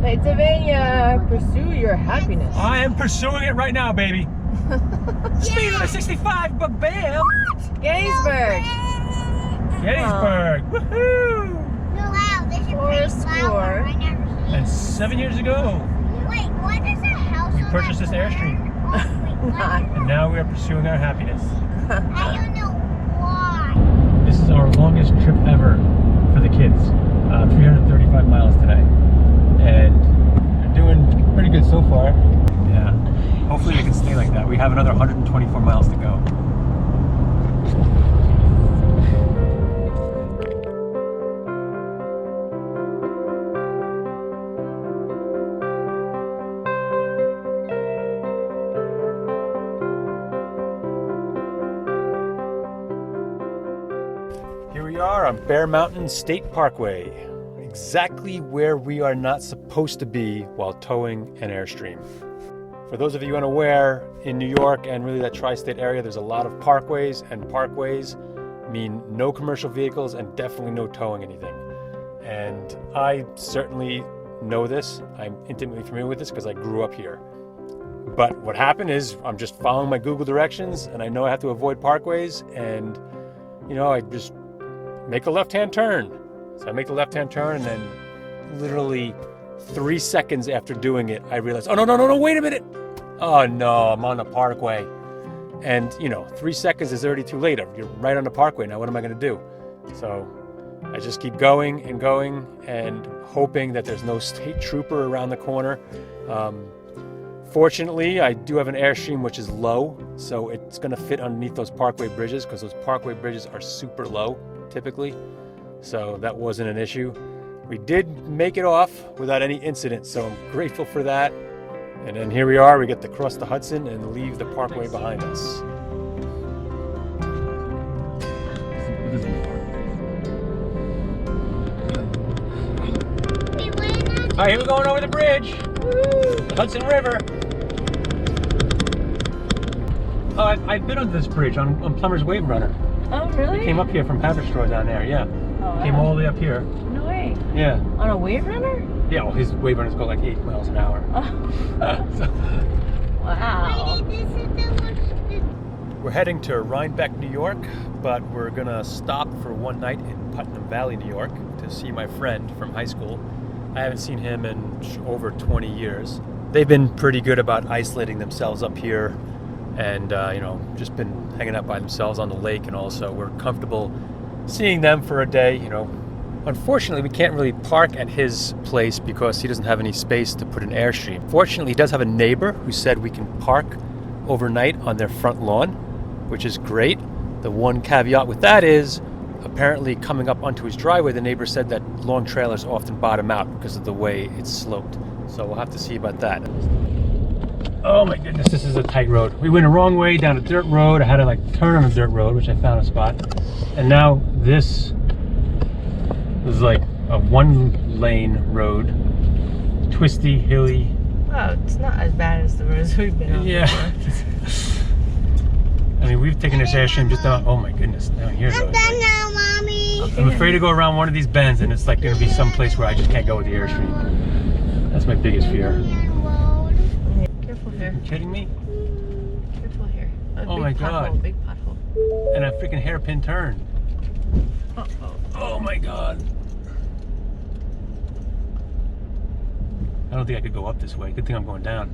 Pennsylvania, pursue your happiness. I am pursuing it right now, baby. Speed of 65, but bam! Gettysburg. Gettysburg, woohoo! Or score. And 7 years ago, Wait, what is a house? we purchased this Airstream. And now we are pursuing our happiness. I don't know why. This is our longest trip ever for the kids. 335 miles today. And they're doing pretty good so far. Yeah. Hopefully we can stay like that. We have another 124 miles to go. Here we are on Bear Mountain State Parkway, exactly where we are not supposed to be while towing an Airstream. For those of you unaware, in New York and really that tri-state area, there's a lot of parkways, and parkways mean no commercial vehicles and definitely no towing anything. And I certainly know this. I'm intimately familiar with this because I grew up here. But what happened is I'm just following my Google directions and I know I have to avoid parkways, and you know, I just make a left-hand turn. So I make the left-hand turn, and then literally 3 seconds after doing it, I realized, oh, no, wait a minute. Oh no, I'm on the parkway. And you know, 3 seconds is already too late. You're right on the parkway. Now what am I gonna do? So I just keep going and hoping that there's no state trooper around the corner. Fortunately, I do have an Airstream which is low, so it's gonna fit underneath those parkway bridges, because those parkway bridges are super low typically. So that wasn't an issue. We did make it off without any incident, so I'm grateful for that. And then here we are, we get to cross the Hudson and leave the parkway behind us. All right, here we're going over the bridge. Woo! The Hudson River. Oh, I've been on this bridge on Plumber's Wave Runner. Oh, really? He came up here from Haverstraw down there, yeah. Oh, Came all the way up here. No way. Yeah. On a wave runner? Yeah, well, his wave runners go like 8 miles an hour. Oh. Wow. We're heading to Rhinebeck, New York, but we're gonna stop for one night in Putnam Valley, New York to see my friend from high school. I haven't seen him in over 20 years. They've been pretty good about isolating themselves up here and, you know, just been hanging out by themselves on the lake, and also we're comfortable seeing them for a day, you know. Unfortunately, we can't really park at his place because he doesn't have any space to put an Airstream. Fortunately, he does have a neighbor who said we can park overnight on their front lawn, which is great. The one caveat with that is, apparently coming up onto his driveway, the neighbor said that long trailers often bottom out because of the way it's sloped. So we'll have to see about that. Oh my goodness, this is a tight road. We went the wrong way down a dirt road. I had to like turn on a dirt road, which I found a spot. And now this is like a one-lane road, twisty, hilly. Oh, it's not as bad as the roads we've been on. Yeah. I mean, we've taken this Airstream just down. Oh my goodness, down here. I'm done now, Mommy. Okay, I'm afraid to go around one of these bends, and it's like going to be some place where I just can't go with the Airstream. That's my biggest fear. Careful here. Are you kidding me? Careful here. Oh my God. Big pothole. And a freaking hairpin turn. Uh-oh. Oh my God. I don't think I could go up this way. Good thing I'm going down.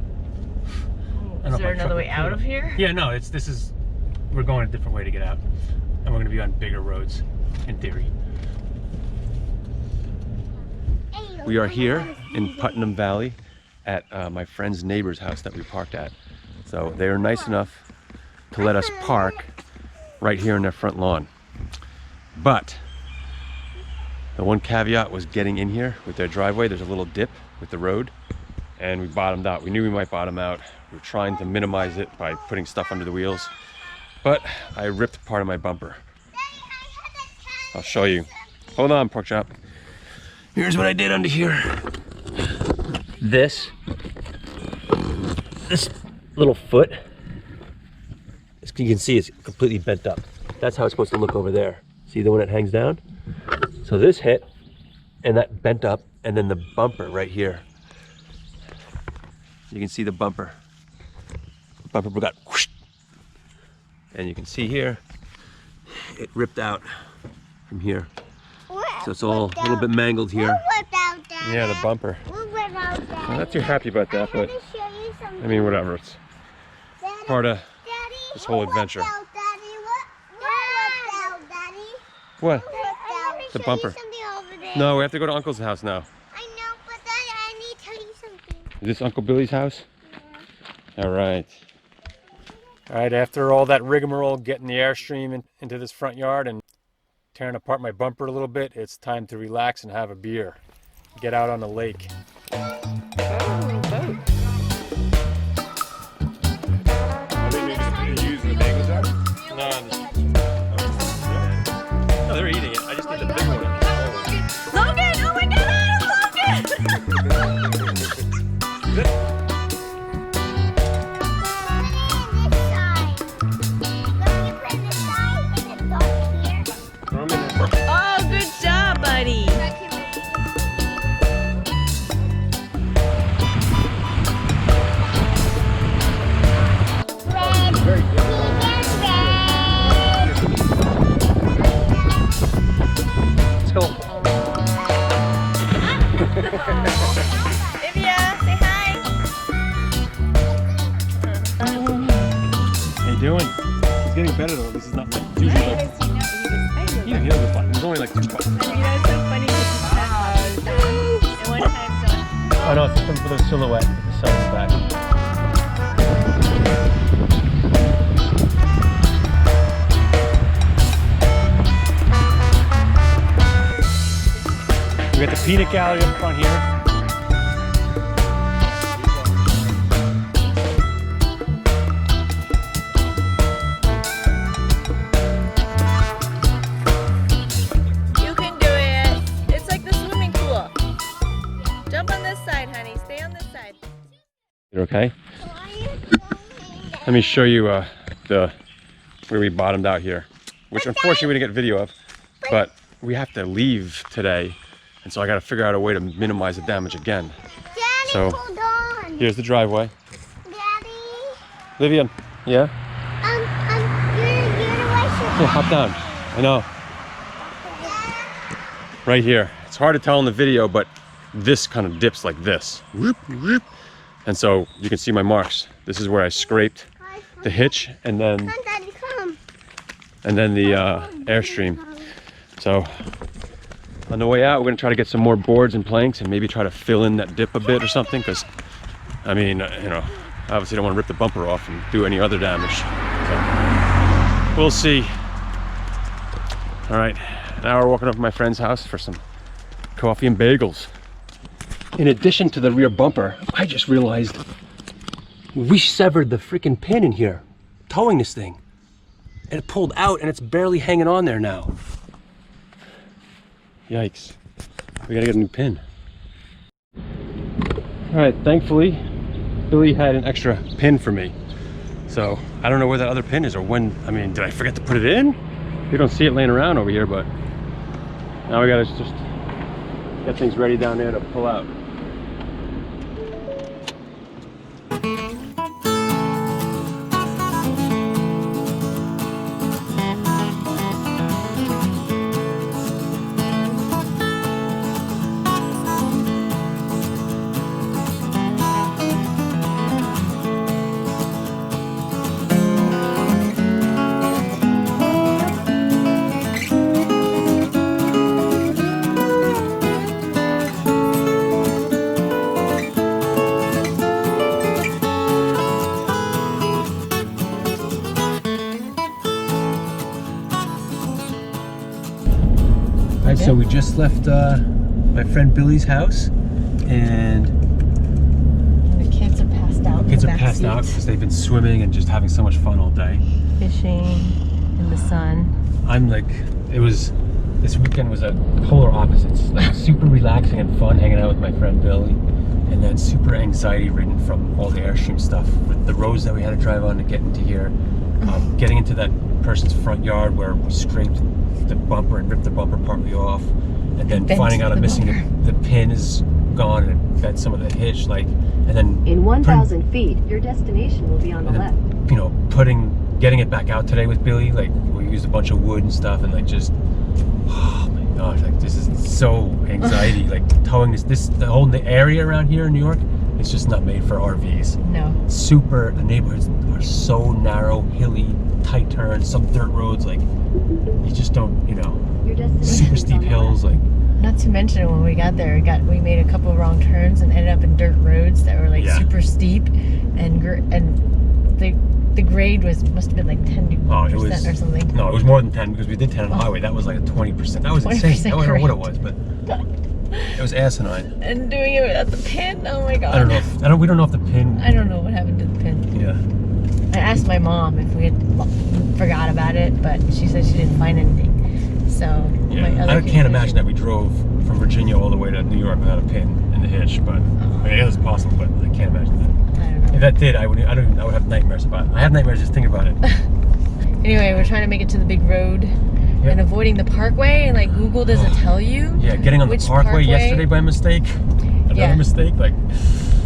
Is there another way out of here? Yeah, no, we're going a different way to get out. And we're going to be on bigger roads, in theory. We are here in Putnam Valley at my friend's neighbor's house that we parked at. So they are nice enough to let us park right here in their front lawn. But the one caveat was getting in here with their driveway. There's a little dip with the road, and we bottomed out. We knew we might bottom out. We were trying to minimize it by putting stuff under the wheels, but I ripped part of my bumper. I'll show you. Hold on, pork chop. Here's what I did under here. This little foot, as you can see, it's completely bent up. That's how it's supposed to look over there. See the one that hangs down? So this hit, and that bent up, and then the bumper right here You can see the bumper. The bumper got whoosh. And you can see here, it ripped out from here. So it's all a little bit mangled here. Yeah, the bumper. I'm not too happy about that, but I mean, whatever. It's part of this whole adventure. What? The bumper. No, we have to go to Uncle's house now. I know, but Daddy, I need to tell you something. Is this Uncle Billy's house? All right. All right, after all that rigmarole, getting the Airstream into this front yard and tearing apart my bumper a little bit, it's time to relax and have a beer. Get out on the lake. No, they're eating it. I just need the big one. Logan! Oh my God, Logan! Oh, good job, buddy. Let's go. Livia, say hi. How you doing? It's getting better though. This is not like it's usually like. Yeah, he doesn't fight. There's only like 2 spots. You know, it's so funny because and one time John. Oh no, it's something for the silhouette with the sun in the back. We got the peanut gallery up front here. You can do it. It's like the swimming pool. Jump on this side, honey. Stay on this side. You're okay? Let me show you where we bottomed out here, which unfortunately we didn't get video of, but we have to leave today, and so I got to figure out a way to minimize the damage again. Daddy, So hold on. here's the driveway. Daddy, Vivian, yeah? you're the way Yeah, hop down. I know. Right here. It's hard to tell in the video, but this kind of dips like this. Whoop, whoop. And so you can see my marks. This is where I scraped the hitch and then Come, Daddy, come. the Airstream. So on the way out, we're gonna try to get some more boards and planks and maybe try to fill in that dip a bit or something, because I mean, you know, obviously don't want to rip the bumper off and do any other damage. So we'll see. All right, now we're walking up to my friend's house for some coffee and bagels. In addition to the rear bumper, I just realized we severed the freaking pin in here, towing this thing. And it pulled out and it's barely hanging on there now. Yikes. We gotta get a new pin. All right, thankfully, Billy had an extra pin for me. So I don't know where that other pin is or when, I mean, did I forget to put it in? You don't see it laying around over here, but now we gotta just get things ready down there to pull out. So we just left my friend Billy's house, and The kids are passed out. kids are passed out because they've been swimming and just having so much fun all day. Fishing in the sun. I'm like, this weekend was a polar opposites. Like super relaxing and fun hanging out with my friend Billy, and then super anxiety ridden from all the Airstream stuff with the roads that we had to drive on to get into here. Getting into that person's front yard where we scraped the bumper and ripped the bumper partly off, and then Bent finding out I'm the missing the pin is gone and bent some of the hitch, like, and then In 1,000 feet, your destination will be on the and left. then, you know, getting it back out today with Billy, like we used a bunch of wood and stuff, and like just, oh my gosh, like this is so anxiety, like towing the whole area around here in New York, it's just not made for RVs. No. The neighborhoods are so narrow, hilly, tight turns, some dirt roads, like you just don't, you know, Your destination super is on steep the hills, left. like. Not to mention when we got there, we made a couple wrong turns and ended up in dirt roads that were like Yeah. super steep, and the grade must have been like 10% or something. No, it was more than 10 because we did 10 on the highway. That was like a 20%. That was insane. 20% I don't know what it grade. was, but it was asinine. And doing it at the pin, oh my god. I don't know. We don't know if the pin. I don't know what happened to the pin. Yeah. I asked my mom if we had forgot about it, but she said she didn't find anything. So Yeah. my other I can't imagine that we drove from Virginia all the way to New York without a pin in the hitch, but I mean, it is possible, but I can't imagine that. I don't know. If that did, I would have nightmares about it. I have nightmares just thinking about it. Anyway, we're trying to make it to the big road Yeah. and avoiding the parkway, and like Google doesn't tell you. Yeah, getting on the which parkway yesterday by mistake. Another Yeah. mistake, like.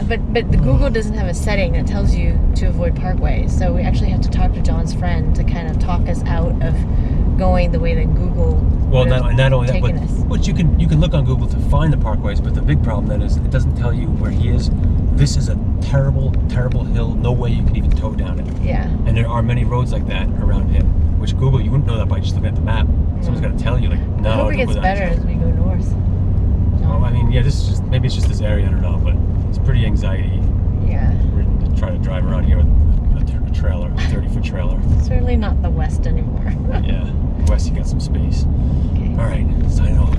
But the Google doesn't have a setting that tells you to avoid parkways, so we actually have to talk to John's friend to kind of talk us out of going the way that Google Well, would have not only that, taken us. but you can look on Google to find the parkways, but the big problem then is it doesn't tell you where he is. This is a terrible, terrible hill. No way you can even tow down it. Yeah. And there are many roads like that around him, which Google, you wouldn't know that by just looking at the map. Someone's got to tell you, like, no. I hope it don't go gets that better way. as we go north. Well, I mean, yeah, maybe it's just this area, I don't know, but it's pretty anxiety Yeah. ridden to try to drive around here with a trailer, a 30-foot trailer. Certainly not the west anymore. Yeah, west you got some space. Okay. All right, sign off.